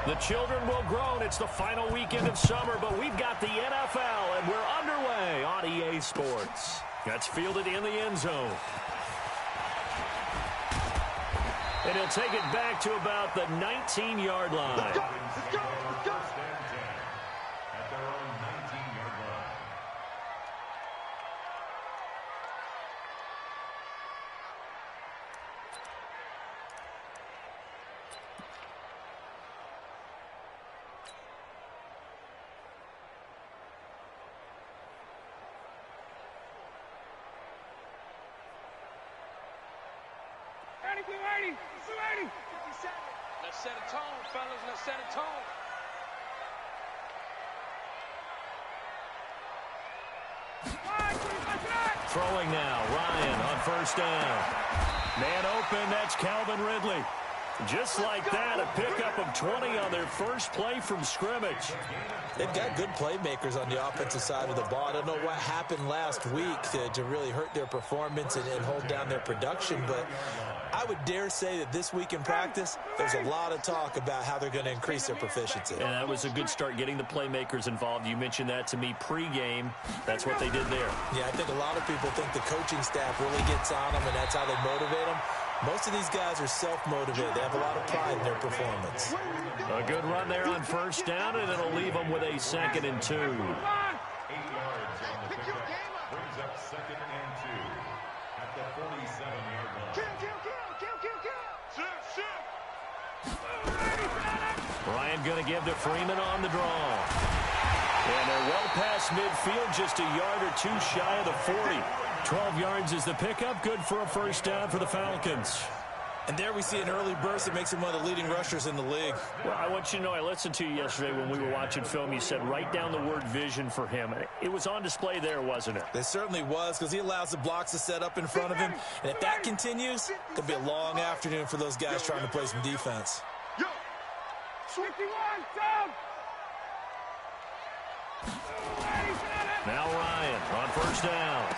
The children will groan. It's the final weekend of summer, but we've got the NFL, and we're underway on EA Sports. That's fielded in the end zone. And he'll take it back to about the 19-yard line. Let's go. Let's go. Let's go. At their own 19-yard line. Let's set a tone, fellas. Let's set a tone. Throwing now, Ryan on first down. Man open, that's Calvin Ridley. Just like that, a pickup of 20 on their first play from scrimmage. They've got good playmakers on the offensive side of the ball. I don't know what happened last week to really hurt their performance and hold down their production, but I would dare say that this week in practice, there's a lot of talk about how they're going to increase their proficiency. And that was a good start getting the playmakers involved. You mentioned that to me pregame. That's what they did there. Yeah, I think a lot of people think the coaching staff really gets on them, and that's how they motivate them. Most of these guys are self-motivated. They have a lot of pride in their performance. A good run there on first down, and it'll leave them with a 2nd and 2. 8 yards on the pickup. Brings up 2nd and 2 at the 47-yard line. Ryan going to give to Freeman on the draw. And they're well past midfield, just a yard or two shy of the 40. 12 yards is the pickup, good for a first down for the Falcons. And there we see an early burst that makes him one of the leading rushers in the league. Well, I want you to know, I listened to you yesterday when we were watching film. You said write down the word vision for him. It was on display there, wasn't it? It certainly was, because he allows the blocks to set up in front of him. And if that continues, it'll be a long afternoon for those guys trying to play some defense. Yo! 51, down! Now Ryan on first down.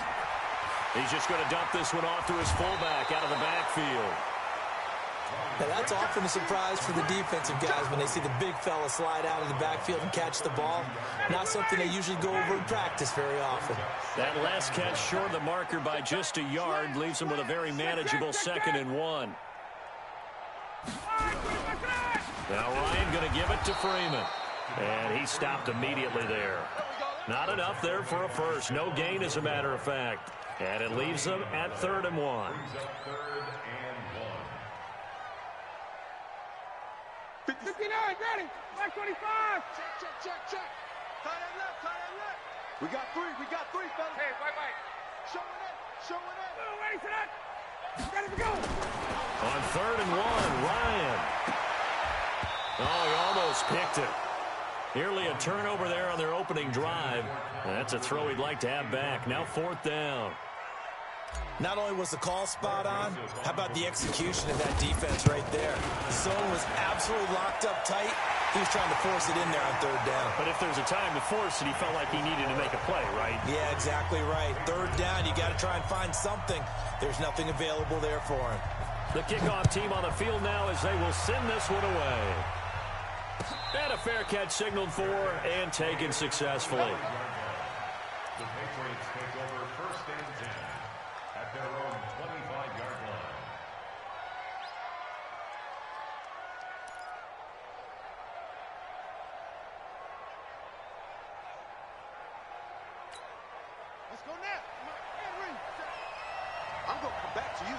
He's just going to dump this one off to his fullback out of the backfield. Now that's often a surprise for the defensive guys when they see the big fella slide out of the backfield and catch the ball. Not something they usually go over in practice very often. That last catch short of the marker by just a yard leaves him with a very manageable 2nd and 1. Now Ryan going to give it to Freeman. And he stopped immediately there. Not enough there for a first. No gain, as a matter of fact. And it leaves them at 3rd and 1. 59, ready. Black 25. Check. Tie that left. We got three, fellas. Hey, wait. Showing it. Ready for that. Ready to go. On 3rd and 1, Ryan. Oh, he almost picked it. Nearly a turnover there on their opening drive. That's a throw he'd like to have back. Now 4th down. Not only was the call spot on, how about the execution of that defense right there? The zone was absolutely locked up tight. He was trying to force it in there on 3rd down. But if there's a time to force it, he felt like he needed to make a play, right? Yeah, exactly right. 3rd down, you got to try and find something. There's nothing available there for him. The kickoff team on the field now as they will send this one away. And a fair catch signaled for and taken successfully. The Patriots take over 1st and 10 at their own 25-yard line. Let's go now. I'm going to come back to you.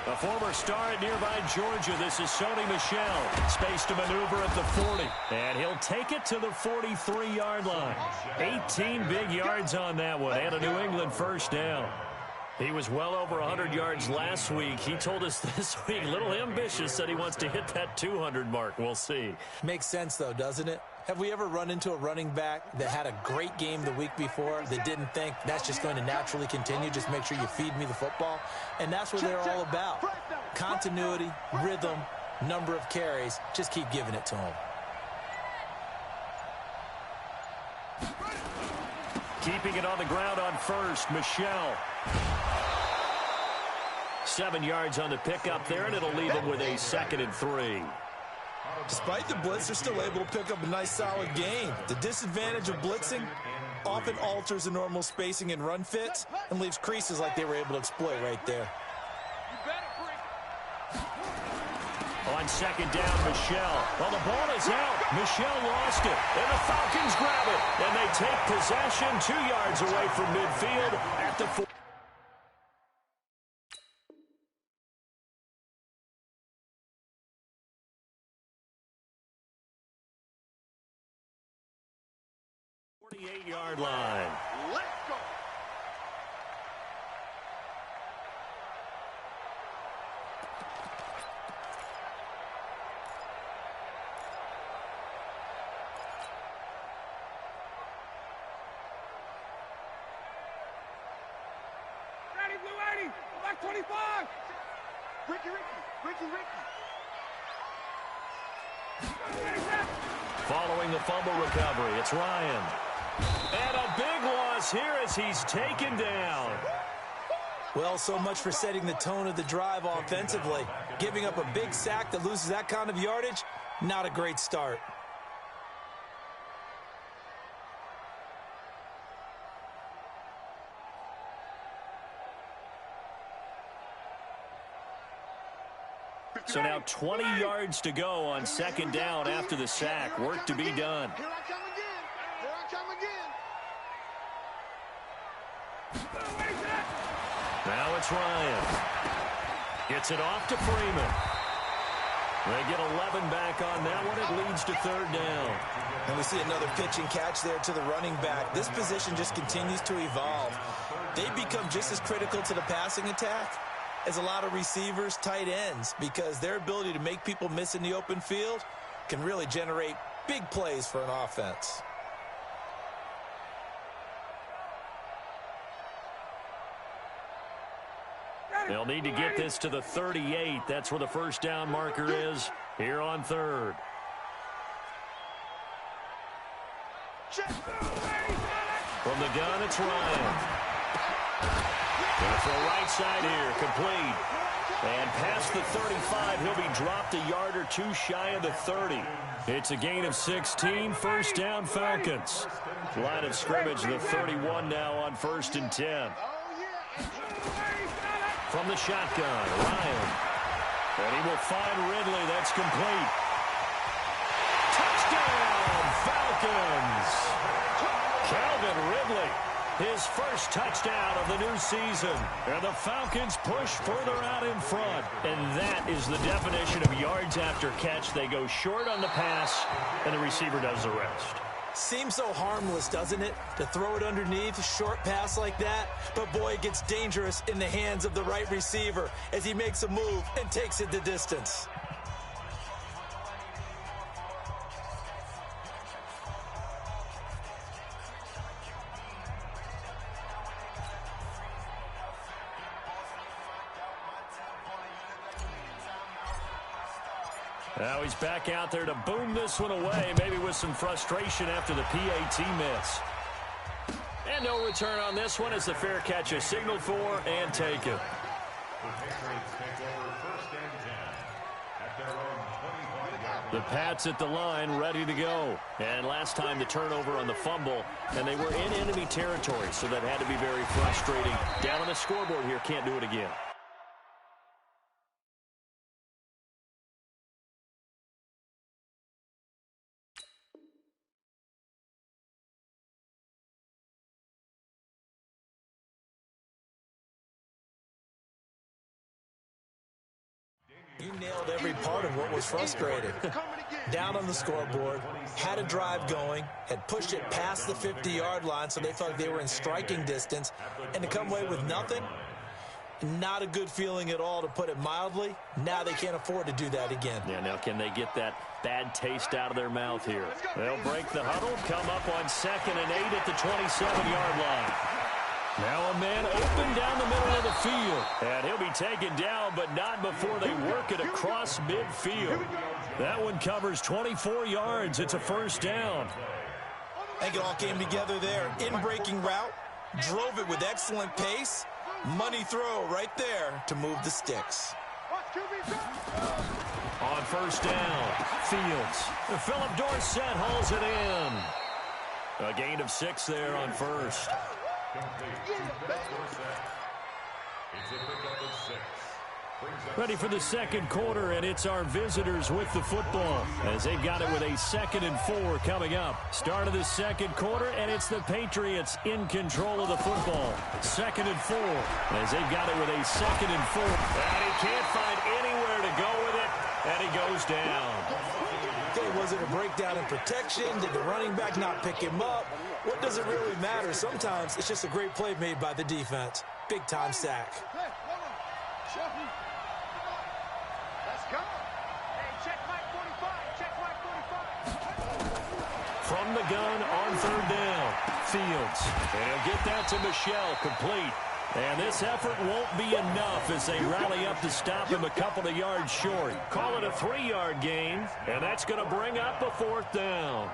A former star at nearby Georgia. This is Sony Michel. Space to maneuver at the 40. And he'll take it to the 43-yard line. 18 big yards on that one. And a New England first down. He was well over 100 yards last week. He told us this week, a little ambitious, said he wants to hit that 200 mark. We'll see. Makes sense, though, doesn't it? Have we ever run into a running back that had a great game the week before that didn't think that's just going to naturally continue? Just make sure you feed me the football. And that's what they're all about. Continuity, rhythm, number of carries. Just keep giving it to him. Keeping it on the ground on first, Michel. 7 yards on the pickup there, and it'll leave him with a 2nd and 3. Despite the blitz, they're still able to pick up a nice, solid gain. The disadvantage of blitzing often alters the normal spacing and run fits and leaves creases like they were able to exploit right there. On second down, Michelle. Well, the ball is out. Michelle lost it, and the Falcons grab it. And they take possession 2 yards away from midfield at the 4. Yard line. Let's go. Ready, blue 80. Back 25. Ricky. Following the fumble recovery, it's Ryan. And a big loss here as he's taken down. Well, so much for setting the tone of the drive offensively. Giving up a big sack that loses that kind of yardage, not a great start. So now 20 yards to go on second down after the sack. Work to be done. Here I come again. Now it's Ryan. Gets it off to Freeman. They get 11 back on that one. It leads to third down. And we see another pitch and catch there to the running back. This position just continues to evolve. They become just as critical to the passing attack as a lot of receivers, tight ends, because their ability to make people miss in the open field can really generate big plays for an offense. They'll need to get this to the 38. That's where the first down marker is here on third. From the gun, it's Ryan. Going to throw right side here, complete. And past the 35, he'll be dropped a yard or two shy of the 30. It's a gain of 16, first down Falcons. Line of scrimmage, the 31 now on 1st and 10. From the shotgun, Ryan. And he will find Ridley. That's complete. Touchdown, Falcons! Calvin Ridley, his first touchdown of the new season. And the Falcons push further out in front. And that is the definition of yards after catch. They go short on the pass, and the receiver does the rest. Seems so harmless, doesn't it, to throw it underneath a short pass like that? But boy, it gets dangerous in the hands of the right receiver as he makes a move and takes it the distance. Now he's back out there to boom this one away, maybe with some frustration after the PAT miss. And no return on this one as the fair catch is signaled for and taken. The Pats at the line, ready to go. And last time the turnover on the fumble, and they were in enemy territory, so that had to be very frustrating. Down on the scoreboard here, can't do it again. You nailed every part of what was frustrating. Down on the scoreboard, had a drive going, had pushed it past the 50-yard line so they felt like they were in striking distance, and to come away with nothing, not a good feeling at all, to put it mildly. Now they can't afford to do that again. Yeah, now can they get that bad taste out of their mouth here? They'll break the huddle, come up on 2nd and 8 at the 27-yard line. Now a man open down the middle of the field. And he'll be taken down, but not before they work it across midfield. That one covers 24 yards. It's a first down. I think it all came together there. In-breaking route, drove it with excellent pace. Money throw right there to move the sticks. On first down, Fields. Philip Dorsett hauls it in. A gain of 6 there on first. Ready for the second quarter, and it's our visitors with the football as they've got it with a 2nd and 4 coming up. Start of the second quarter, and it's the Patriots in control of the football. 2nd and 4 as they've got it with a 2nd and 4. And he can't find anywhere to go with it, and he goes down. Okay, was it a breakdown in protection? Did the running back not pick him up? What does it really matter? Sometimes it's just a great play made by the defense. Big-time sack. From the gun on 3rd down, Fields. And he'll get that to Michel, complete. And this effort won't be enough as they rally up to stop him a couple of yards short. Call it a 3-yard gain, and that's going to bring up a 4th down.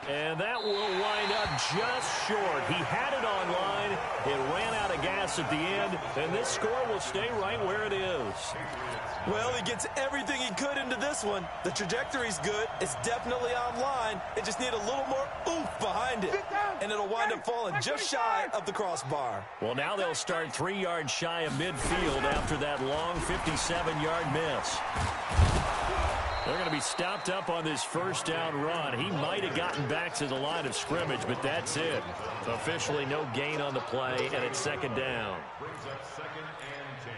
And that will wind up just short. He had it on line. It ran out of gas at the end, and this score will stay right where it is. Well, he gets everything he could into this one. The trajectory's good. It's definitely online. It just needs a little more oomph behind it. And it'll wind up falling just shy of the crossbar. Well, now they'll start 3 yards shy of midfield after that long 57-yard miss. They're going to be stopped up on this first down run. He might have gotten back to the line of scrimmage, but that's it. Officially no gain on the play, and it's 2nd down. Brings up 2nd and 10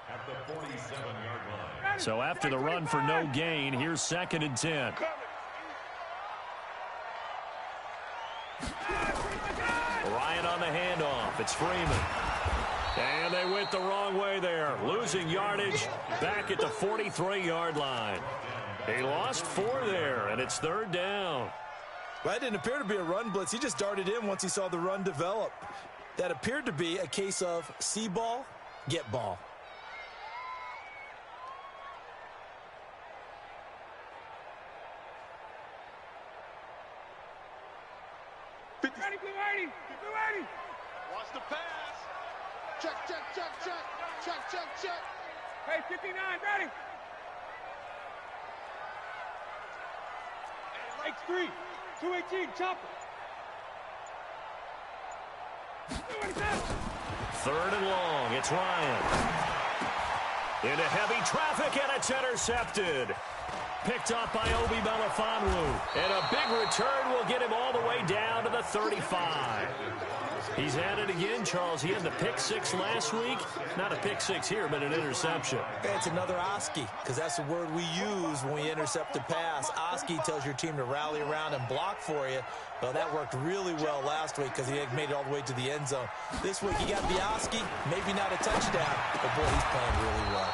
at the 47-yard line. So after the run for no gain, here's 2nd and 10. Ryan on the handoff. It's Freeman. And they went the wrong way there. Losing yardage back at the 43-yard line. He lost 4 there, and it's 3rd down. Well, that didn't appear to be a run blitz. He just darted in once he saw the run develop. That appeared to be a case of see ball, get ball. Ready, Blue 80! Blue 80! Watch the pass! Check, check, check, check! Check, check, check! Hey, 59, ready! X3, 218, chopper! 3rd and long. It's Ryan. Into heavy traffic, and it's intercepted. Picked up by Obi Melifonwu. And a big return will get him all the way down to the 35. He's at it again, Charles. He had the pick 6 last week. Not a pick 6 here, but an interception. It's another Oski, because that's the word we use when we intercept a pass. Oski tells your team to rally around and block for you. Well, that worked really well last week because he had made it all the way to the end zone. This week he got the Oski, maybe not a touchdown, but boy, he's playing really well.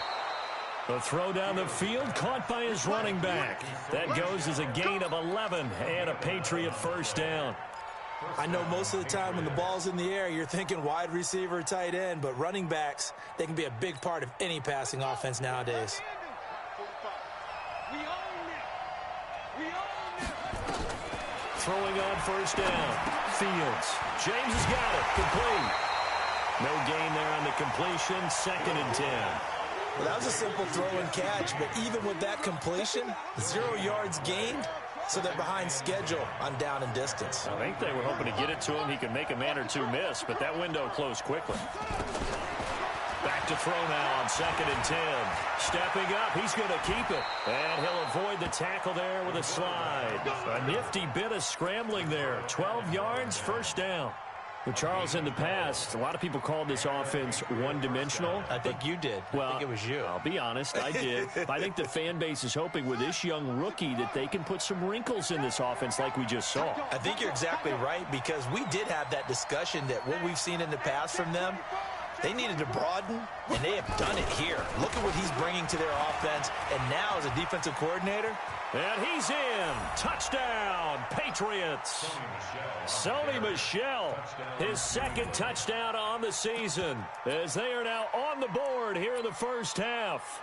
The throw down the field, caught by his running back. That goes as a gain of 11 and a Patriot first down. I know most of the time when the ball's in the air, you're thinking wide receiver, tight end, but running backs, they can be a big part of any passing offense nowadays. Throwing on first down. Fields. James has got it. Complete. No gain there on the completion. 2nd and 10. Well, that was a simple throw and catch, but even with that completion, 0 yards gained, so they're behind schedule on down and distance. I think they were hoping to get it to him. He could make a man or two miss, but that window closed quickly. Back to throw now on 2nd and 10. Stepping up, he's going to keep it. And he'll avoid the tackle there with a slide. A nifty bit of scrambling there. 12 yards, first down. Well, Charles, in the past, a lot of people called this offense one-dimensional. I think you did. Well, I think it was you. I'll be honest, I did. I think the fan base is hoping with this young rookie that they can put some wrinkles in this offense like we just saw. I think you're exactly right, because we did have that discussion that what we've seen in the past from them, they needed to broaden, and they have done it here. Look at what he's bringing to their offense, and now as a defensive coordinator. And he's in. Touchdown, Patriots. Sony Michel, his 2nd touchdown on the season, as they are now on the board here in the first half.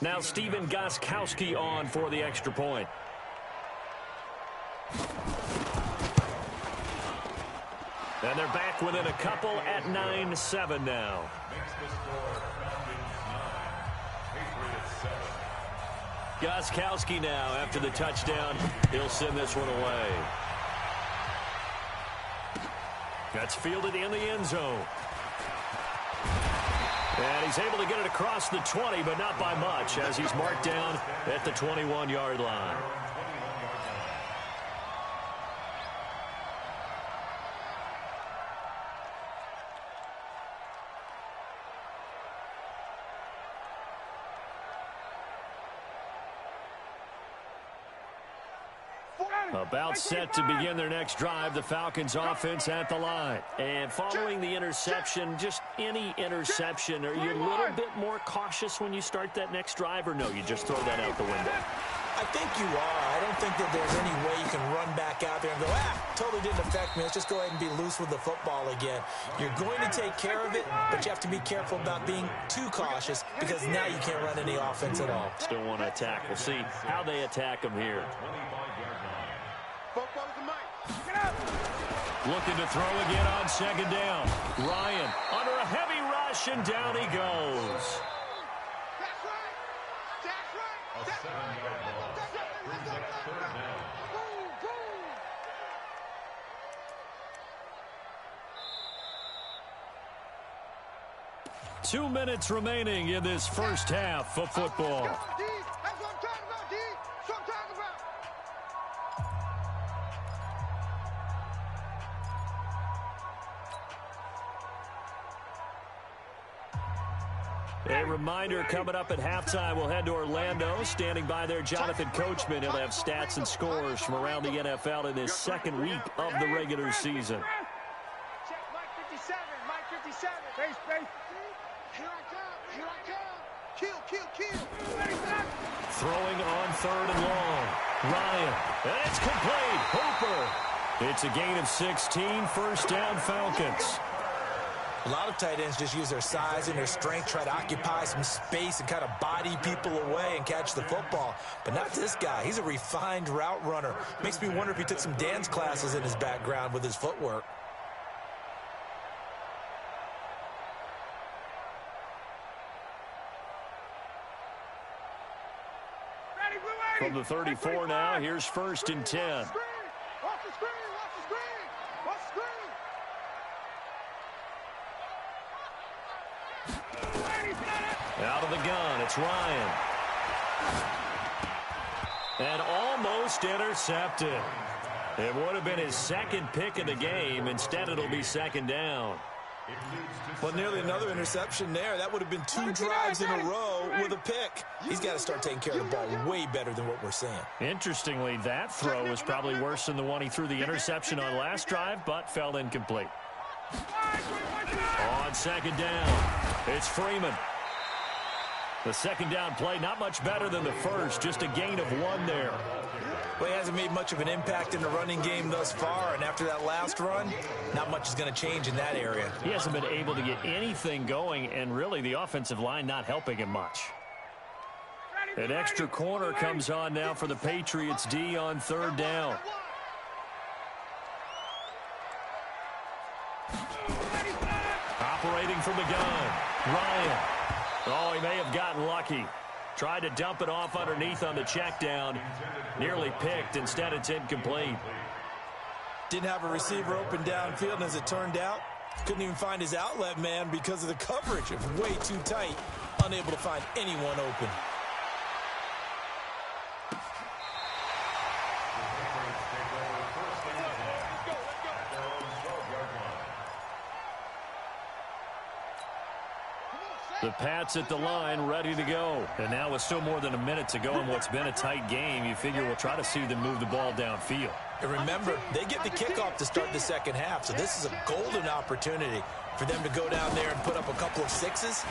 Now Steven Gostkowski on for the extra point. And they're back within a couple at 9-7 now. Makes the score Falcons 9, Patriots 7. Gostkowski now after the touchdown. He'll send this one away. That's fielded in the end zone. And he's able to get it across the 20, but not by much, as he's marked down at the 21-yard line. About set to begin their next drive, the Falcons offense at the line. And following the interception, just any interception, are you a little bit more cautious when you start that next drive, or no, you just throw that out the window? I think you are. I don't think that there's any way you can run back out there and go, totally didn't affect me. Let's just go ahead and be loose with the football again. You're going to take care of it, but you have to be careful about being too cautious because now you can't run any offense at all. Still want to attack. We'll see how they attack them here. Looking to throw again on second down. Ryan under a heavy rush, and down he goes. That's right. That's right. A 7-yard loss. Brings up third down. Boom, boom. 2 minutes remaining in this first half of football. That's what I'm talking about, D. That's what I'm talking about. A reminder, coming up at halftime, we'll head to Orlando. Standing by there, Jonathan Coachman. He'll have stats and scores from around the NFL in his second week of the regular season. Check Mike 57, Mike 57. Base, base. Here I come, here I come. Kill, kill, kill. Throwing on third and long. Ryan, and it's complete. Hooper. It's a gain of 16, first down Falcons. A lot of tight ends just use their size and their strength, try to occupy some space and kind of body people away and catch the football. But not this guy. He's a refined route runner. Makes me wonder if he took some dance classes in his background with his footwork. From the 34 now, here's first and 10. Watch the screen, watch the screen, watch the screen. Out of the gun, it's Ryan. And almost intercepted. It would have been his second pick of the game. Instead, it'll be second down. Well, nearly another interception there. That would have been 2 drives in a row with a pick. He's got to start taking care of the ball way better than what we're seeing. Interestingly, that throw was probably worse than the one he threw the interception on last drive, but fell incomplete. On second down, it's Freeman. The second down play, not much better than the first, just a gain of 1 there. Well, he hasn't made much of an impact in the running game thus far, and after that last run, not much is going to change in that area. He hasn't been able to get anything going, and really the offensive line not helping him much. An extra corner comes on now for the Patriots D on third down. Operating from the gun, Ryan. Oh, he may have gotten lucky. Tried to dump it off underneath on the check down. Nearly picked. Instead, it's incomplete. Didn't have a receiver open downfield, and as it turned out, couldn't even find his outlet man because of the coverage. It was way too tight. Unable to find anyone open. The Pats at the line, ready to go. And now with still more than a minute to go in what's been a tight game, you figure we'll try to see them move the ball downfield. And remember, they get the kickoff to start the second half, so this is a golden opportunity for them to go down there and put up a couple of sixes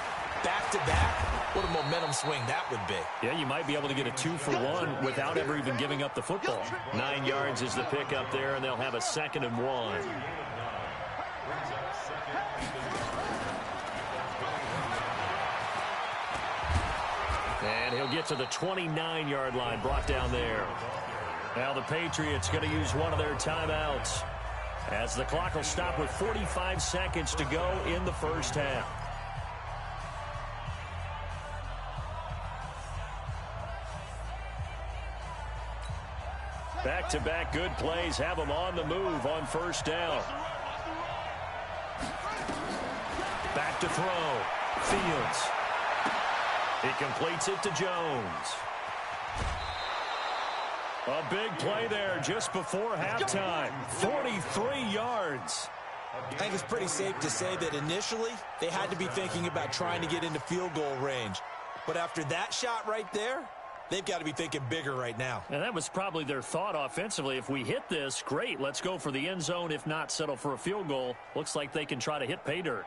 back-to-back. What a momentum swing that would be. Yeah, you might be able to get a 2-for-1 without ever even giving up the football. 9 yards is the pick up there, and they'll have a 2nd and 1. And he'll get to the 29-yard line, brought down there. Now the Patriots going to use one of their timeouts. as the clock will stop with 45 seconds to go in the first half. Back-to-back good plays have them on the move on first down. Back to throw. Fields. He completes it to Jones. A big play there just before halftime. 43 yards. I think it's pretty safe to say that initially they had to be thinking about trying to get into field goal range. But after that shot right there, they've got to be thinking bigger right now. And that was probably their thought offensively. If we hit this, great. Let's go for the end zone. If not, settle for a field goal. Looks like they can try to hit pay dirt.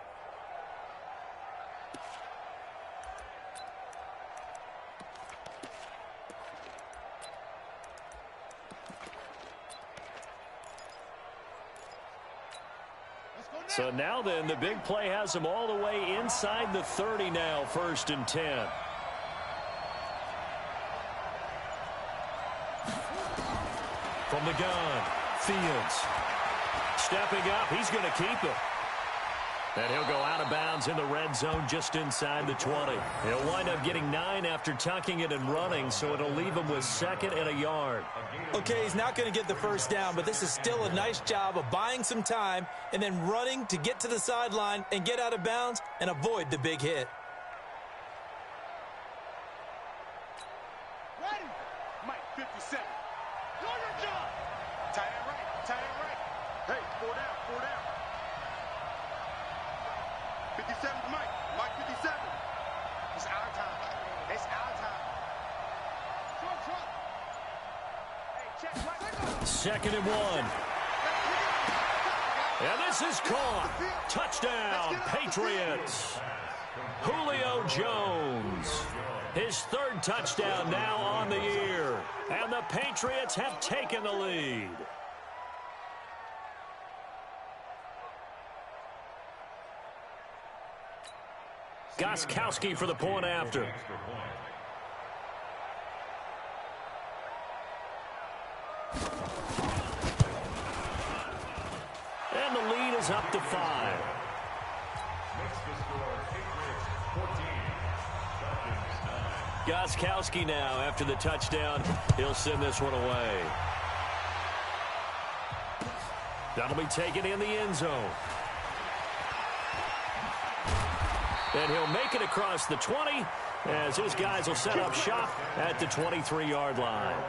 So now then, the big play has them all the way inside the 30 now, 1st and 10. From the gun, Fields. Stepping up, he's going to keep it. And he'll go out of bounds in the red zone just inside the 20. He'll wind up getting 9 after tucking it and running, so it'll leave him with 2nd and a yard. Okay, he's not going to get the first down, but this is still a nice job of buying some time and then running to get to the sideline and get out of bounds and avoid the big hit. Ready? Mike, 57. Do your job. Tie it right. Tie it right. Hey, 4 down. 4 down. 57 to Mike. Mike 57. It's our time. It's our time. Trump. Hey, check right. 2nd and 1. And this is caught. Touchdown, Patriots. Julio Jones. His 3rd touchdown now on the year. And the Patriots have taken the lead. Gostkowski for the point after. And the lead is up to 5. Gostkowski now after the touchdown. He'll send this one away. That'll be taken in the end zone. And he'll make it across the 20 as his guys will set up shop at the 23-yard line.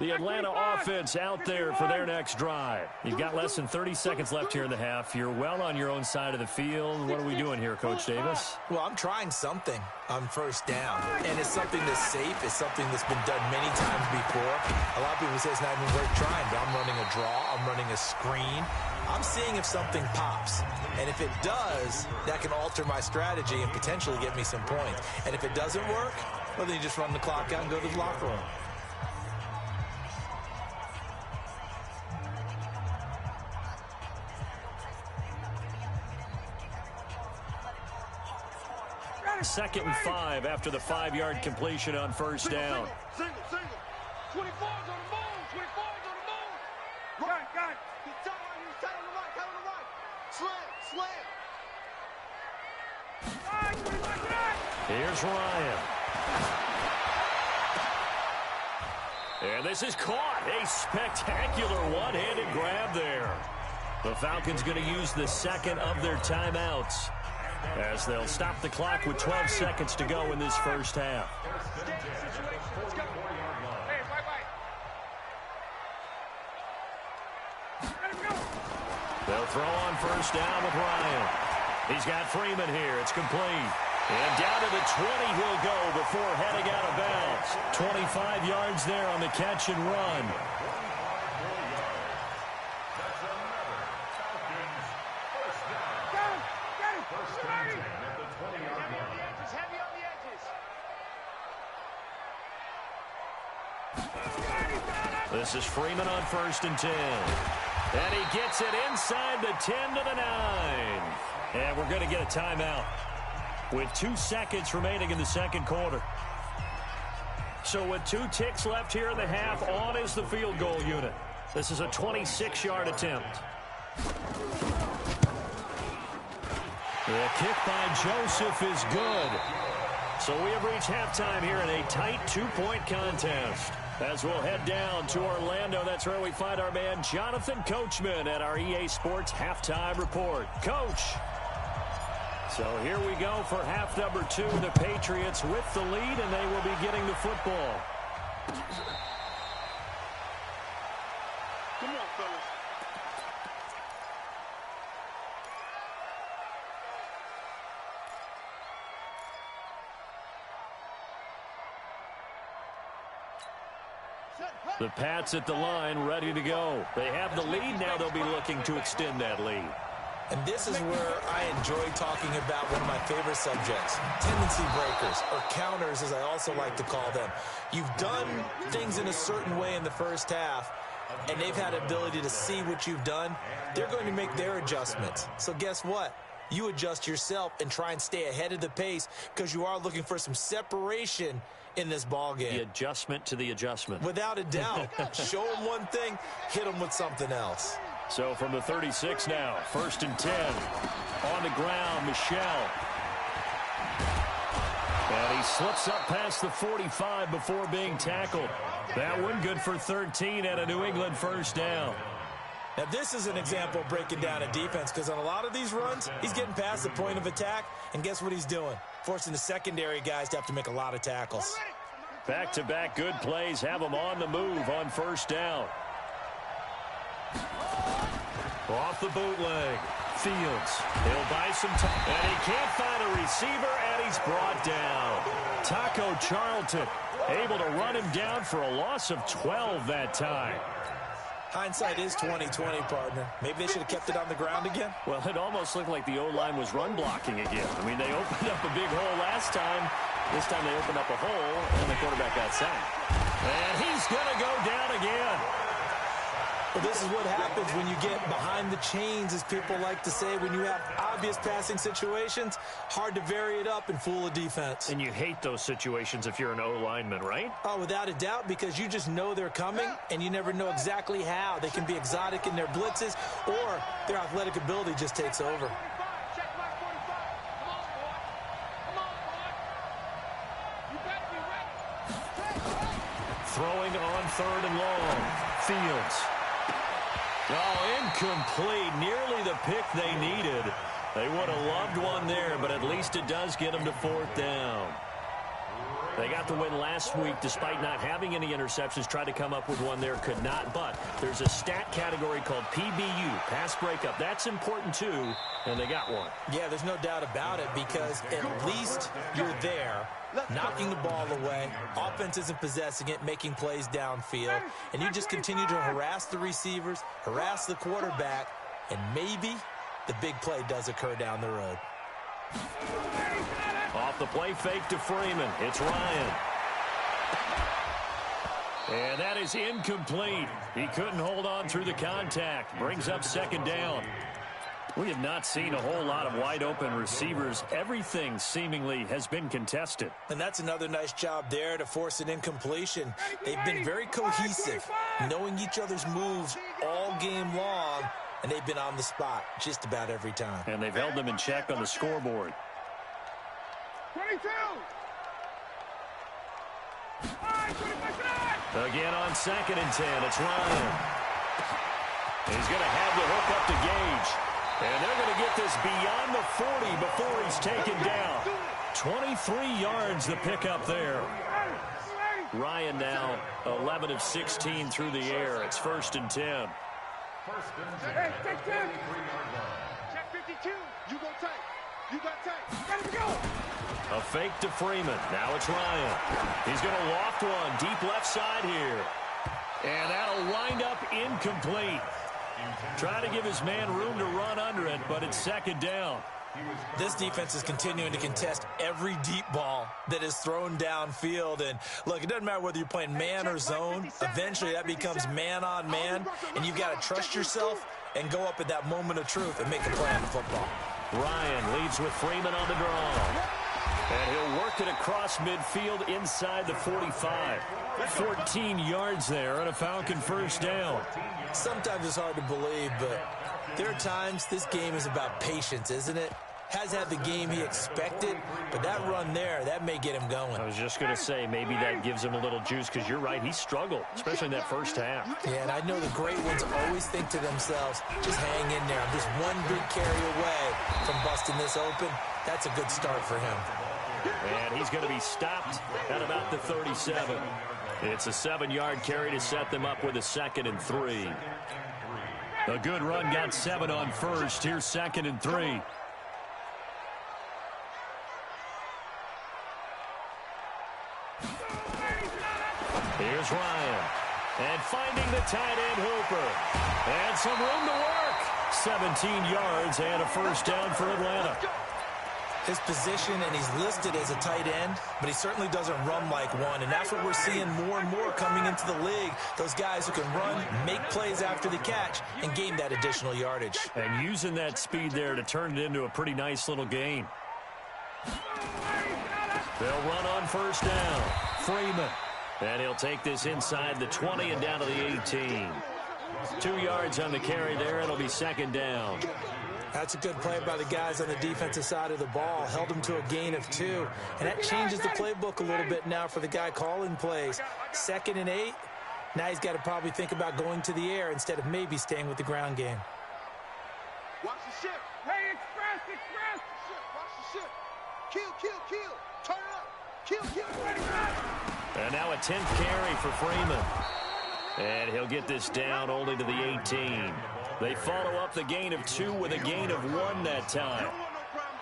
The Atlanta offense out there for their next drive. You've got less than 30 seconds left here in the half. You're well on your own side of the field. What are we doing here, Coach Davis? Well, I'm trying something on first down, and it's something that's safe. It's something that's been done many times before. A lot of people say it's not even worth trying, but I'm running a draw. I'm running a screen. I'm seeing if something pops, and if it does, that can alter my strategy and potentially get me some points. And if it doesn't work, well, then you just run the clock out and go to the locker room. Second and 5 after the 5-yard completion on first down. Single. 24's on the move. 24's on the move. Got it. He's tight on the right. Slant. Here's Ryan. And this is caught. A spectacular one-handed grab there. The Falcons going to use the 2nd of their timeouts, as they'll stop the clock with 12 seconds to go in this first half. They'll throw on first down with Ryan. He's got Freeman here. It's complete. And down to the 20 he'll go before heading out of bounds. 25 yards there on the catch and run. This is Freeman on 1st and 10. And he gets it inside the 10 to the 9. And we're going to get a timeout with 2 seconds remaining in the second quarter. So with 2 ticks left here in the half, on is the field goal unit. This is a 26-yard attempt. The kick by Joseph is good. So we have reached halftime here in a tight 2-point contest. As we'll head down to Orlando, that's where we find our man Jonathan Coachman at our EA Sports Halftime Report. Coach. So here we go for half number 2. The Patriots with the lead, and they will be getting the football. Come on, fellas. The Pats at the line, ready to go. They have the lead. Now they'll be looking to extend that lead. And this is where I enjoy talking about one of my favorite subjects, tendency breakers, or counters, as I also like to call them. You've done things in a certain way in the first half, and they've had ability to see what you've done. They're going to make their adjustments. So guess what? You adjust yourself and try and stay ahead of the pace because you are looking for some separation in this ball game. The adjustment to the adjustment. Without a doubt. Show them one thing, hit them with something else. So from the 36 now, 1st and 10. On the ground, Michel. And he slips up past the 45 before being tackled. That one good for 13 and a New England first down. Now, this is an example of breaking down a defense because on a lot of these runs, he's getting past the point of attack, and guess what he's doing? Forcing the secondary guys to have to make a lot of tackles. Back-to-back good plays have him on the move on first down. Off the bootleg. Fields. He'll buy some time. And he can't find a receiver, and he's brought down. Taco Charlton able to run him down for a loss of 12 that time. Hindsight is 20/20, partner. Maybe they should have kept it on the ground again. Well, it almost looked like the O-line was run blocking again. I mean, they opened up a big hole last time. This time they opened up a hole, and the quarterback got sacked. And he's going to go down again. Well, this is what happens when you get behind the chains, as people like to say. When you have obvious passing situations, hard to vary it up and fool a defense. And you hate those situations if you're an O-lineman, right? Oh, without a doubt, because you just know they're coming, and you never know exactly how. They can be exotic in their blitzes, or their athletic ability just takes over. Throwing on 3rd and long. Fields. Oh, incomplete. Nearly the pick they needed. They would have loved one there, but at least it does get them to 4th down. They got the win last week despite not having any interceptions. Tried to come up with one there, could not. But there's a stat category called PBU, pass breakup. That's important too, and they got one. Yeah, there's no doubt about it because at least you're there, knocking the ball away. Offense isn't possessing it, making plays downfield. And you just continue to harass the receivers, harass the quarterback, and maybe the big play does occur down the road. Off the play fake to Freeman. It's Ryan. And that is incomplete. He couldn't hold on through the contact. Brings up 2nd down. We have not seen a whole lot of wide-open receivers. Everything seemingly has been contested. And that's another nice job there to force an incompletion. They've been very cohesive, knowing each other's moves all game long, and they've been on the spot just about every time. And they've held them in check on the scoreboard. 22. Again on 2nd and 10, it's Ryan. He's going to have the hook up to Gage. And they're going to get this beyond the 40 before he's taken down. 23 yards the pickup there. Ryan now 11 of 16 through the air. It's 1st and 10. Hey, take 10. Check 52. You go tight. You got tight. Ready to go. A fake to Freeman. Now it's Ryan. He's going to loft one deep left side here. And that'll wind up incomplete. Trying to give his man room to run under it, but it's 2nd down. This defense is continuing to contest every deep ball that is thrown downfield. And, look, it doesn't matter whether you're playing man or zone. Eventually, that becomes man on man, and you've got to trust yourself and go up at that moment of truth and make a play on the football. Ryan leads with Freeman on the draw. And he'll work it across midfield inside the 45. 14 yards there on a Falcon first down. Sometimes it's hard to believe, but there are times this game is about patience, isn't it? Has had the game he expected, but that run there, that may get him going. I was just going to say, maybe that gives him a little juice, because you're right, he struggled, especially in that first half. Yeah, and I know the great ones always think to themselves, just hang in there. I'm just one big carry away from busting this open. That's a good start for him. And he's going to be stopped at about the 37. It's a 7-yard carry to set them up with a 2nd and 3. A good run got 7 on first. Here's 2nd and 3. Here's Ryan. And finding the tight end Hooper. And some room to work. 17 yards and a first down for Atlanta. His position, and he's listed as a tight end, but he certainly doesn't run like one, and that's what we're seeing more and more coming into the league. Those guys who can run, make plays after the catch, and gain that additional yardage. And using that speed there to turn it into a pretty nice little gain. They'll run on first down. Freeman. And he'll take this inside the 20 and down to the 18. 2 yards on the carry there. It'll be 2nd down. That's a good play by the guys on the defensive side of the ball. Held him to a gain of 2. And that changes the playbook a little bit now for the guy calling plays. 2nd and 8. Now he's got to probably think about going to the air instead of maybe staying with the ground game. Watch the ship. Hey, express. Watch the ship. Kill. Turn it up. Kill. And now a 10th carry for Freeman. And he'll get this down only to the 18. They follow up the gain of 2 with a gain of 1 that time.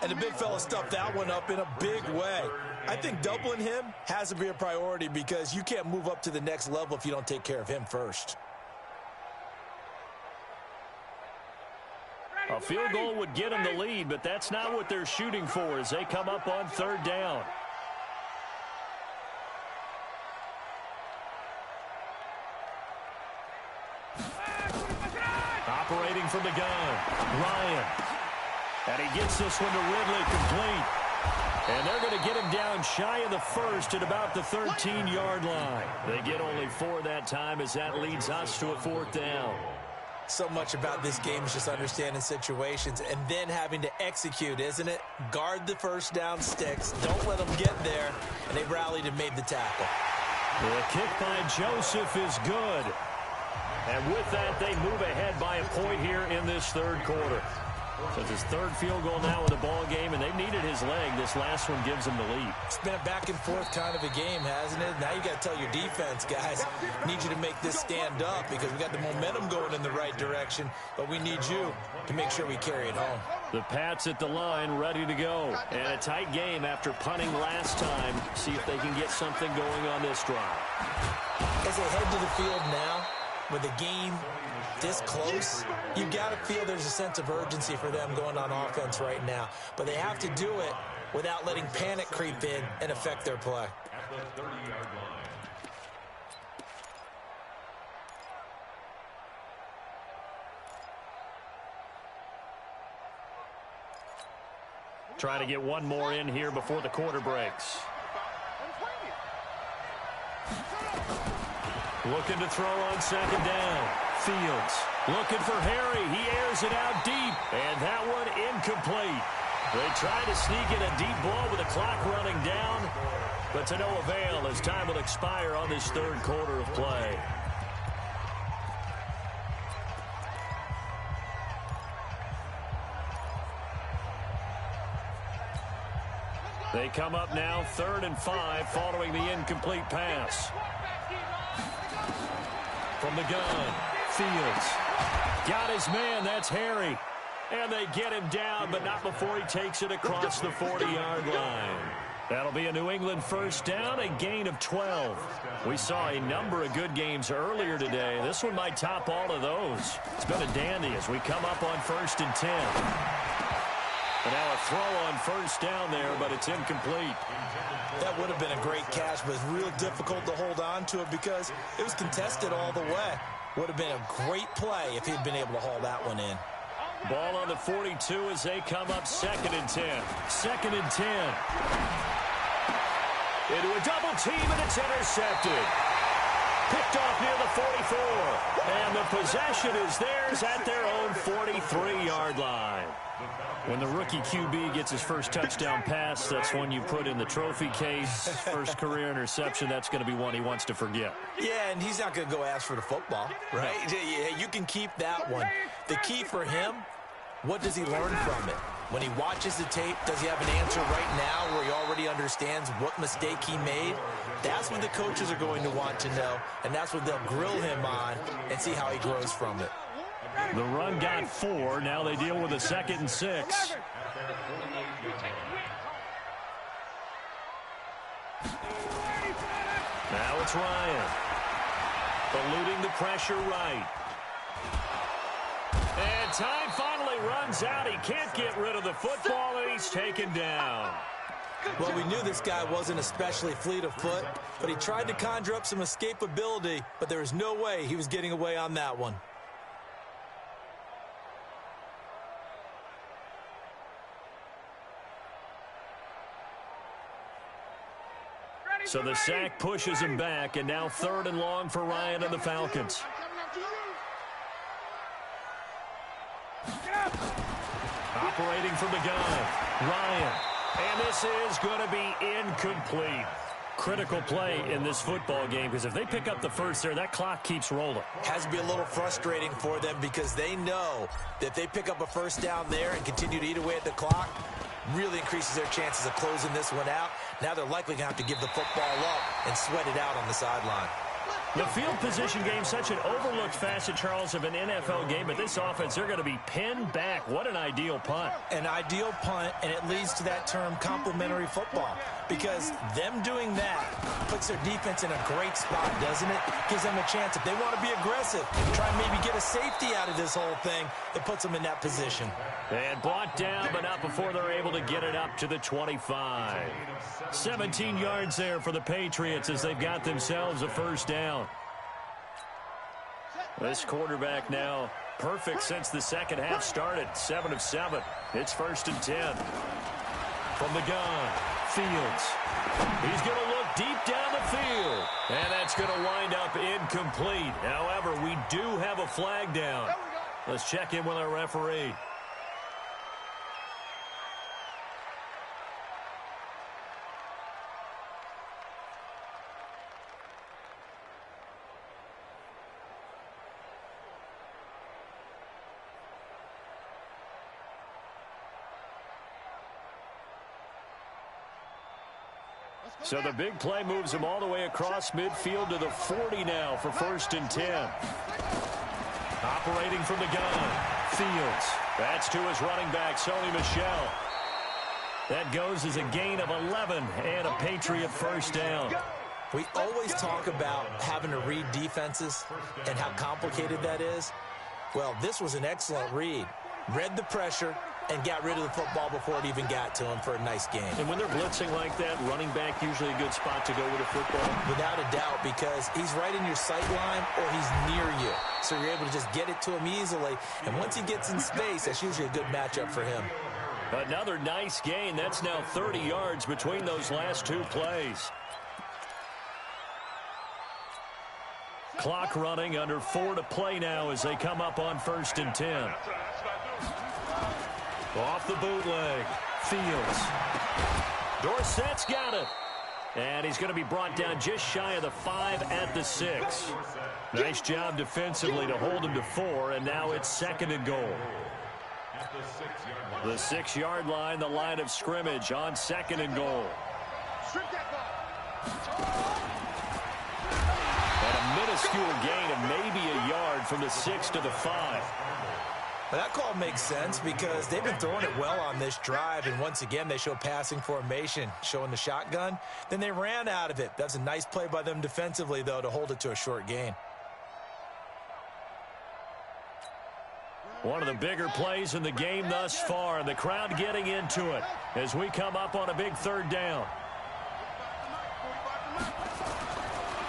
And the big fella stuffed that one up in a big way. I think doubling him has to be a priority because you can't move up to the next level if you don't take care of him first. A field goal would get them the lead, but that's not what they're shooting for as they come up on 3rd down. Operating from the gun, Ryan. And he gets this one to Ridley complete. And they're going to get him down shy of the 1st at about the 13-yard line. They get only 4 that time as that leads us to a 4th down. So much about this game is just understanding situations and then having to execute, isn't it? Guard the first down sticks. Don't let them get there. And they rallied and made the tackle. The kick by Joseph is good. And with that, they move ahead by a point here in this 3rd quarter. So it's his 3rd field goal now in the ball game, and they've needed his leg. This last one gives him the lead. It's been a back-and-forth kind of a game, hasn't it? Now you got to tell your defense, guys, need you to make this stand up because we got the momentum going in the right direction, but we need you to make sure we carry it home. The Pats at the line, ready to go. And a tight game after punting last time. See if they can get something going on this drive. As they head to the field now, with the game this close, you got to feel there's a sense of urgency for them going on offense right now. But they have to do it without letting panic creep in and affect their play. At the 30-yard line. Try to get one more in here before the quarter breaks. Looking to throw on 2nd down. Fields looking for Harry. He airs it out deep. And that one incomplete. They try to sneak in a deep ball with the clock running down. But to no avail as time will expire on this 3rd quarter of play. They come up now 3rd and 5 following the incomplete pass. From the gun, Fields. Got his man, that's Harry. And they get him down, but not before he takes it across the 40-yard line. That'll be a New England first down, a gain of 12. We saw a number of good games earlier today. This one might top all of those. It's been a dandy as we come up on 1st and 10. And now a throw on first down there, but it's incomplete. That would have been a great catch, but it's real difficult to hold on to it because it was contested all the way. Would have been a great play if he'd been able to haul that one in. Ball on the 42 as they come up 2nd and 10. 2nd and 10. Into a double team, and it's intercepted. Picked off near the 44. And the possession is theirs at their own 43-yard line. When the rookie QB gets his first touchdown pass, that's one you put in the trophy case. First career interception, that's going to be one he wants to forget. Yeah, and he's not going to go ask for the football, right? Yeah, you can keep that one. The key for him, what does he learn from it? When he watches the tape, does he have an answer right now where he already understands what mistake he made? That's what the coaches are going to want to know, and that's what they'll grill him on and see how he grows from it. The run got 4. Now they deal with a 2nd and 6. Now it's Ryan. Eluding the pressure right. And time finally runs out. He can't get rid of the football, and he's taken down. Well, we knew this guy wasn't especially fleet of foot, but he tried to conjure up some escapability, but there was no way he was getting away on that one. So the sack pushes him back, and now 3rd and long for Ryan and the Falcons. Operating from the gun, Ryan. And this is going to be incomplete. Critical play in this football game, because if they pick up the first there, that clock keeps rolling. Has to be a little frustrating for them because they know that if they pick up a first down there and continue to eat away at the clock, really increases their chances of closing this one out. Now they're likely going to have to give the football up and sweat it out on the sideline. The field position game, such an overlooked facet, Charles, of an NFL game, but this offense, they're going to be pinned back. What an ideal punt. An ideal punt, and it leads to that term complementary football, because them doing that puts their defense in a great spot, doesn't it? Gives them a chance. If they want to be aggressive, try and maybe get a safety out of this whole thing, it puts them in that position. And brought down, but not before they're able to get it up to the 25. 17 yards there for the Patriots as they've got themselves a first down. This quarterback now perfect since the second half started. 7 of 7. It's 1st and 10. From the gun, Fields. He's going to look deep down the field. And that's going to wind up incomplete. However, we do have a flag down. Let's check in with our referee. So the big play moves him all the way across midfield to the 40 now for 1st and 10. Operating from the gun, Fields. That's to his running back, Sony Michel. That goes as a gain of 11 and a Patriot first down. We always talk about having to read defenses and how complicated that is. Well, this was an excellent read. Read the pressure and got rid of the football before it even got to him for a nice game. And when they're blitzing like that, running back usually a good spot to go with a football. Without a doubt, because he's right in your sight line or he's near you. So you're able to just get it to him easily. And once he gets in space, that's usually a good matchup for him. Another nice gain. That's now 30 yards between those last two plays. Clock running, under 4 to play now as they come up on 1st and 10. Off the bootleg, Fields. Dorsett's got it. And he's going to be brought down just shy of the 5 at the 6. Nice job defensively to hold him to 4, and now it's 2nd and goal. The 6-yard line, the line of scrimmage on 2nd and goal. And a minuscule gain of maybe a yard from the 6 to the 5. Well, that call makes sense because they've been throwing it well on this drive, and once again they show passing formation, showing the shotgun. Then they ran out of it. That's a nice play by them defensively, though, to hold it to a short gain. One of the bigger plays in the game thus far, and the crowd getting into it as we come up on a big third down.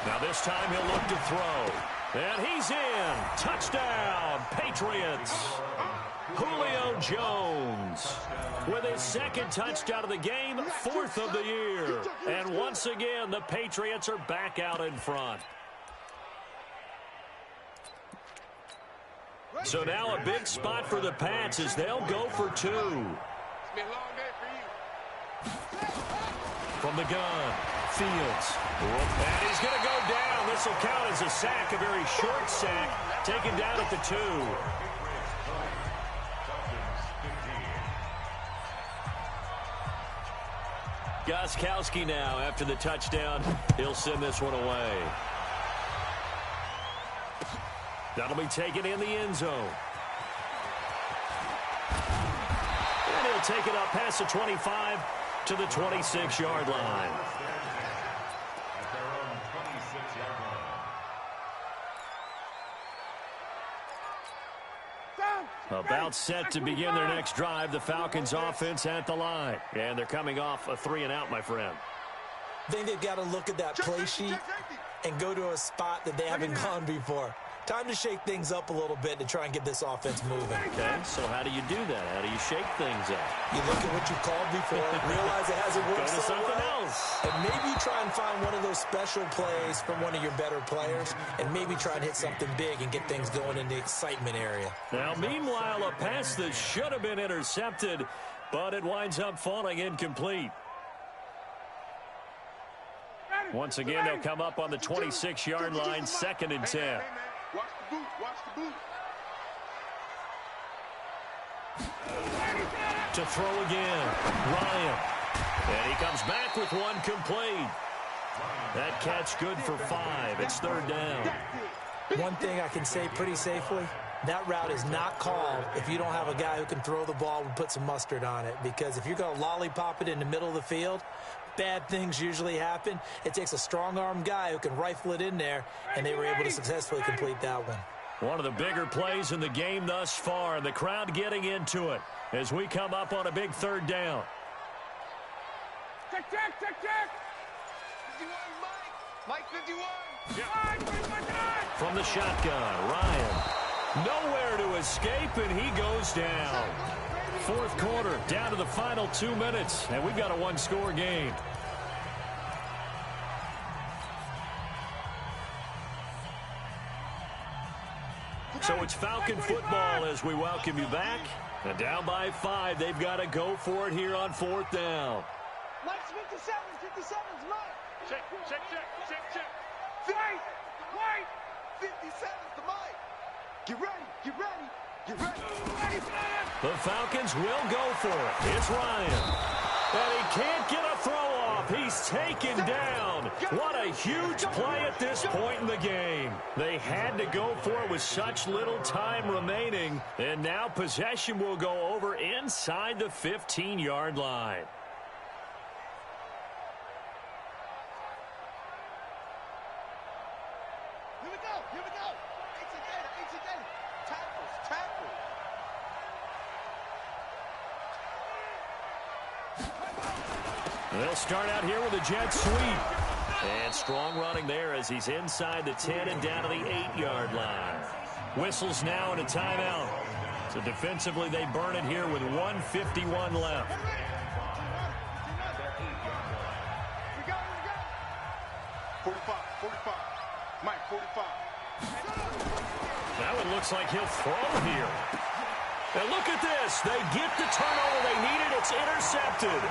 Now this time he'll look to throw. And he's in. Touchdown, Patriots. Julio Jones with his second touchdown of the game, fourth of the year. And once again, the Patriots are back out in front. So now a big spot for the Pats as they'll go for two. It's been a long day for you. From the gun, Fields. And he's going to go down. This will count as a sack, a very short sack, taken down at the 2. Gostkowski now after the touchdown. He'll send this one away. That'll be taken in the end zone. And he'll take it up past the 25 to the 26-yard line. At their own 26-yard line. About set to begin their next drive. The Falcons offense at the line. And they're coming off a 3-and-out, my friend. I think they've got to look at that play sheet and go to a spot that they haven't gone before. Time to shake things up a little bit to try and get this offense moving. Okay, so how do you do that? How do you shake things up? You look at what you called before, realize it hasn't worked Go to so something well, else. and maybe try and find one of those special plays from one of your better players, and maybe try and hit something big and get things going in the excitement area. Now, meanwhile, a pass that should have been intercepted, but it winds up falling incomplete. Once again, they'll come up on the 26-yard line, 2nd and 10. Watch the boot. Watch the boot. To throw again, Ryan. And he comes back with one complete. That catch good for 5. It's 3rd down. One thing I can say pretty safely, that route is not called if you don't have a guy who can throw the ball and put some mustard on it. Because if you're going to lollipop it in the middle of the field, bad things usually happen. It takes a strong-arm guy who can rifle it in there, and they were able to successfully complete that one. One of the bigger plays in the game thus far, and the crowd getting into it as we come up on a big 3rd down. Check. 51, Mike. Mike 51. Yeah. From the shotgun, Ryan. Nowhere to escape, and he goes down. 4th quarter, down to the final 2 minutes, and we've got a 1-score game. So it's Falcon football as we welcome you back. And down by 5, they've got to go for it here on 4th down. Mike's 57's Mike. Check. Wait. 57's the Mike. Get ready. The Falcons will go for it. It's Ryan. And he can't get a throw off. He's taken down. What a huge play at this point in the game. They had to go for it with such little time remaining. And now possession will go over inside the 15-yard line. Here we go. H-A-N. Tackles. They'll start out here with a jet sweep. And strong running there as he's inside the 10 and down to the 8-yard line. Whistles now and a timeout. So defensively they burn it here with 1:51 left. We got 45. Mike, 45. That one looks like he'll throw here. And look at this. They get the turnover they needed. It's intercepted.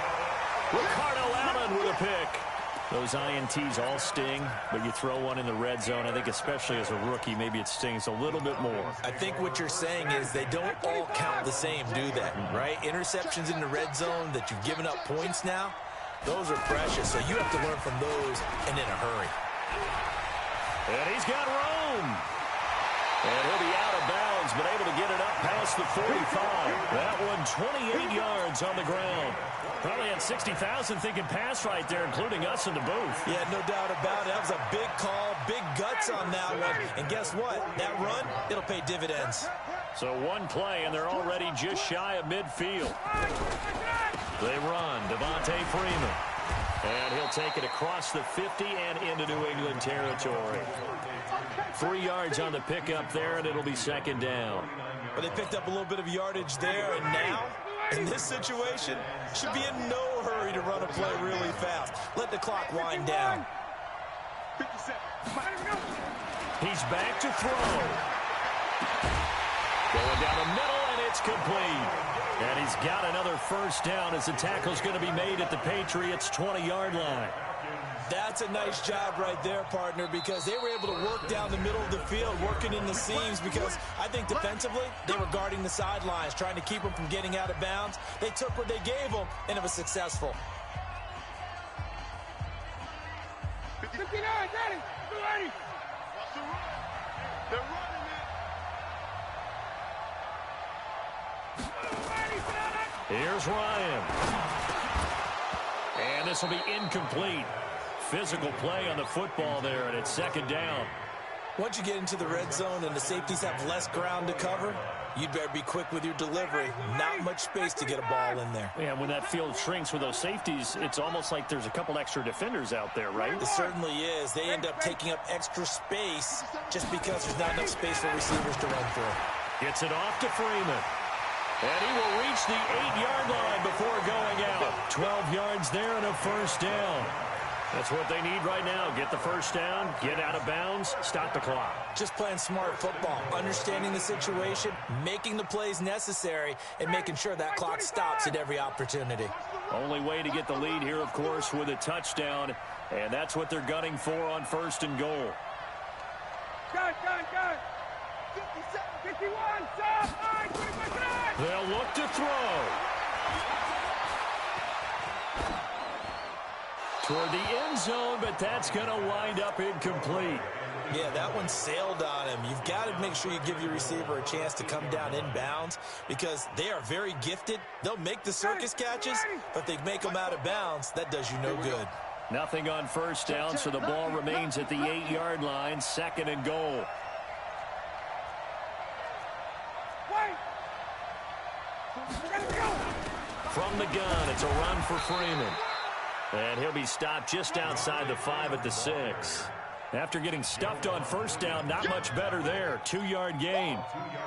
Ricardo Allen with a pick. Those INTs all sting, but you throw one in the red zone. I think especially as a rookie, maybe it stings a little bit more. I think what you're saying is they don't all count the same, do they? Right? Interceptions in the red zone that you've given up points now, those are precious. So you have to learn from those and in a hurry. And he's got room. And he'll be out of bounds, but able to get it up past across the 45. That one 28 yards on the ground. Probably had 60,000 thinking pass right there, including us in the booth. Yeah, no doubt about it. That was a big call, big guts on that one. And guess what? That run, it'll pay dividends. So one play, and they're already just shy of midfield. They run, Devontae Freeman. And he'll take it across the 50 and into New England territory. 3 yards on the pickup there, and it'll be second down. But they picked up a little bit of yardage there, and now, in this situation, should be in no hurry to run a play really fast. Let the clock wind down. He's back to throw. Going down the middle, and it's complete. And he's got another first down as the tackle's going to be made at the Patriots' 20-yard line. That's a nice job right there, partner, because they were able to work down the middle of the field, working in the seams, because I think defensively they were guarding the sidelines, trying to keep them from getting out of bounds. They took what they gave them, and it was successful. 59, got it. 280. They're running it. Here's Ryan. And this will be incomplete. Physical play on the football there, and it's second down. Once you get into the red zone and the safeties have less ground to cover, you'd better be quick with your delivery. Not much space to get a ball in there. Yeah, when that field shrinks with those safeties, it's almost like there's a couple extra defenders out there, right? It certainly is. They end up taking up extra space just because there's not enough space for receivers to run through. Gets it off to Freeman. And he will reach the 8-yard line before going out. 12 yards there and a first down. That's what they need right now. Get the first down, get out of bounds, stop the clock. Just playing smart football, understanding the situation, making the plays necessary, and making sure that clock stops at every opportunity. Only way to get the lead here, of course, with a touchdown. And that's what they're gunning for on first and goal. Got. 57, 51, stop. They'll look to throw. Toward the end zone, but that's going to wind up incomplete. Yeah, that one sailed on him. You've got to make sure you give your receiver a chance to come down inbounds because they are very gifted. They'll make the circus catches, but they make them out of bounds. That does you no good. Nothing on first down, so the ball remains at the 8-yard line, second and goal. From the gun, it's a run for Freeman. And he'll be stopped just outside the 5 at the 6. After getting stuffed on first down, not much better there. 2-yard gain.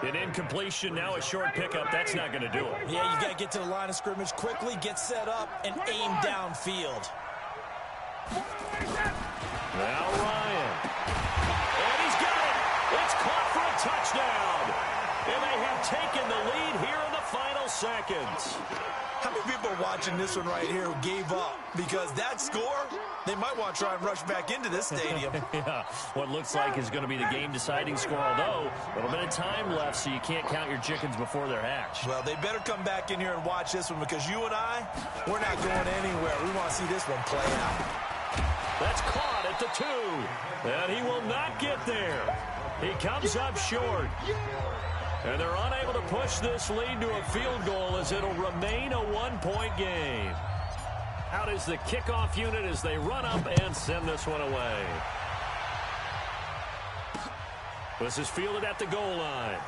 An incompletion, now a short pickup. That's not going to do it. Yeah, you got to get to the line of scrimmage quickly, get set up, and aim downfield. Now Ryan. And he's got it. It's caught for a touchdown. And they have taken the lead here in the final seconds. How many people are watching this one right here who gave up? Because that score, they might want to try and rush back into this stadium. Yeah, what looks like is going to be the game-deciding score, although a little bit of time left, so you can't count your chickens before they're hatched. Well, they better come back in here and watch this one because you and I, we're not going anywhere. We want to see this one play out. That's caught at the 2, and he will not get there. He comes up short. And they're unable to push this lead to a field goal as it'll remain a 1-point game. Out is the kickoff unit as they run up and send this one away. This is fielded at the goal line.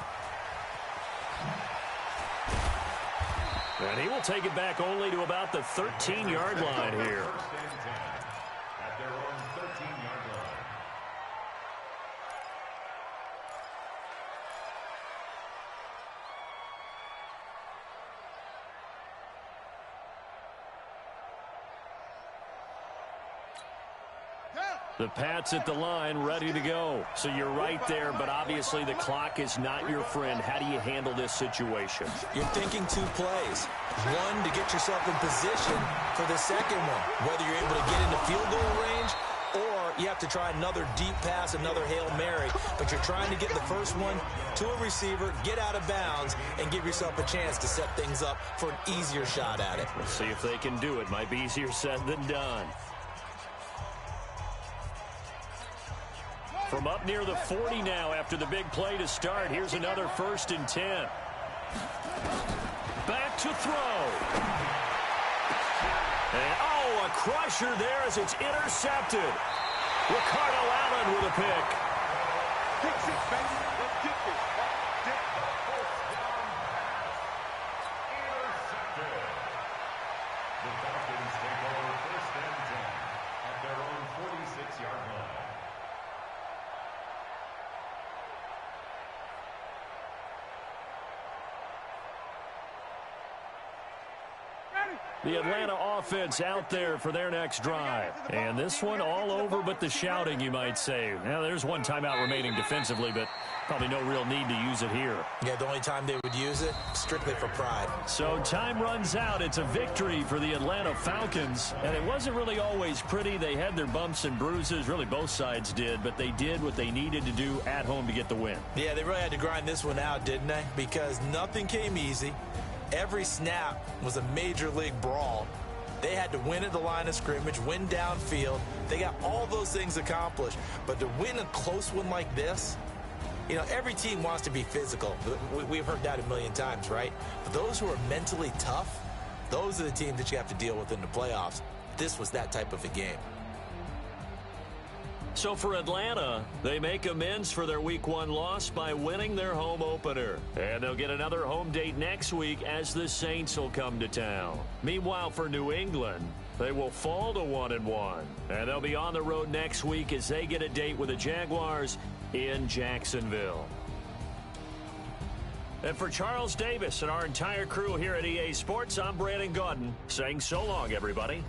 And he will take it back only to about the 13-yard line here. At their own 13-yard line. The Pats at the line, ready to go. So you're right there, but obviously the clock is not your friend. How do you handle this situation? You're thinking 2 plays. One, to get yourself in position for the second one, whether you're able to get into field goal range or you have to try another deep pass, another Hail Mary. But you're trying to get the first one to a receiver, get out of bounds, and give yourself a chance to set things up for an easier shot at it. We'll see if they can do it. Might be easier said than done. From up near the 40 now after the big play to start. Here's another 1st and 10. Back to throw. And, oh, a crusher there as it's intercepted. Ricardo Allen with a pick. Pick six, baby. Let's get this. Intercepted. The Falcons take over first and 10 at their own 46-yard line. The Atlanta offense out there for their next drive. And this one all over but the shouting, you might say. Now, there's one timeout remaining defensively, but probably no real need to use it here. Yeah, the only time they would use it, strictly for pride. So time runs out. It's a victory for the Atlanta Falcons. And it wasn't really always pretty. They had their bumps and bruises. Really, both sides did. But they did what they needed to do at home to get the win. Yeah, they really had to grind this one out, didn't they? Because nothing came easy. Every snap was a major league brawl. They had to win at the line of scrimmage, win downfield. They got all those things accomplished. But to win a close one like this, you know, every team wants to be physical. We've heard that a million times, right? But those who are mentally tough, those are the teams that you have to deal with in the playoffs. This was that type of a game. So for Atlanta, they make amends for their Week 1 loss by winning their home opener. And they'll get another home date next week as the Saints will come to town. Meanwhile, for New England, they will fall to 1-1. And they'll be on the road next week as they get a date with the Jaguars in Jacksonville. And for Charles Davis and our entire crew here at EA Sports, I'm Brandon Gaudin saying so long, everybody.